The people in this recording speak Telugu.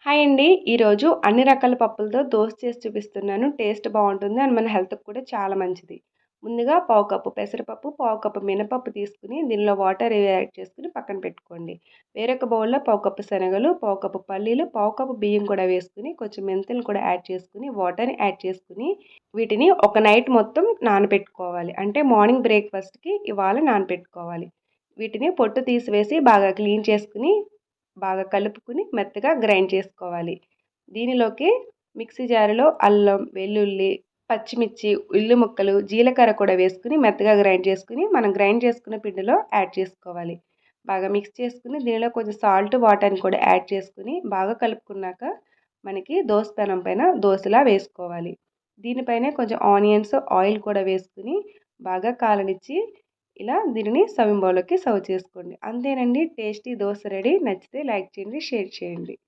హాయ్ అండి. ఈరోజు అన్ని రకాల పప్పులతో దోస చేసి చూపిస్తున్నాను. టేస్ట్ బావుంటుంది అండ్ మన హెల్త్‌కి కూడా చాలా మంచిది. ముందుగా పావు కప్పు పెసరపప్పు, పావు కప్పు మినపప్పు తీసుకొని దీనిలో వాటర్ యాడ్ చేసుకొని పక్కన పెట్టుకోండి. వేరొక బౌల్‌లో పావు కప్పు శనగలు, పావు కప్పు పల్లీలు, పావు కప్పు బియ్యం కూడా వేసుకొని కొంచెం మెంతులు కూడా యాడ్ చేసుకొని వాటర్‌ని యాడ్ చేసుకొని వీటిని ఒక నైట్ మొత్తం నానబెట్టుకోవాలి. అంటే మార్నింగ్ బ్రేక్‌ఫాస్ట్‌కి ఇవాళ నానబెట్టుకోవాలి. వీటిని పొట్టు తీసివేసి బాగా క్లీన్ చేసుకొని బాగా కలుపుకొని మెత్తగా గ్రైండ్ చేసుకోవాలి. దీనిలోకి మిక్సీ జార్‌లో అల్లం, వెల్లుల్లి, పచ్చిమిర్చి, ఉల్లి ముక్కలు, జీలకర్ర కూడా వేసుకొని మెత్తగా గ్రైండ్ చేసుకొని మనం గ్రైండ్ చేసుకున్న పిండిలో యాడ్ చేసుకోవాలి. బాగా మిక్స్ చేసుకొని దీనిలో కొంచెం సాల్ట్, వాటర్‌ని కూడా యాడ్ చేసుకొని బాగా కలుపుకున్నాక మనకి దోస పెనం పైన దోసలా వేసుకోవాలి. దీనిపైనే కొంచెం ఆనియన్స్, ఆయిల్ కూడా వేసుకొని బాగా కాలనిచ్చి ఇలా దీనిని సర్వింగ్ బౌల్‌లోకి సర్వ్ చేసుకోండి. అంతేనండి, టేస్టీ దోస రెడీ. నచ్చితే లైక్ చేయండి, షేర్ చేయండి.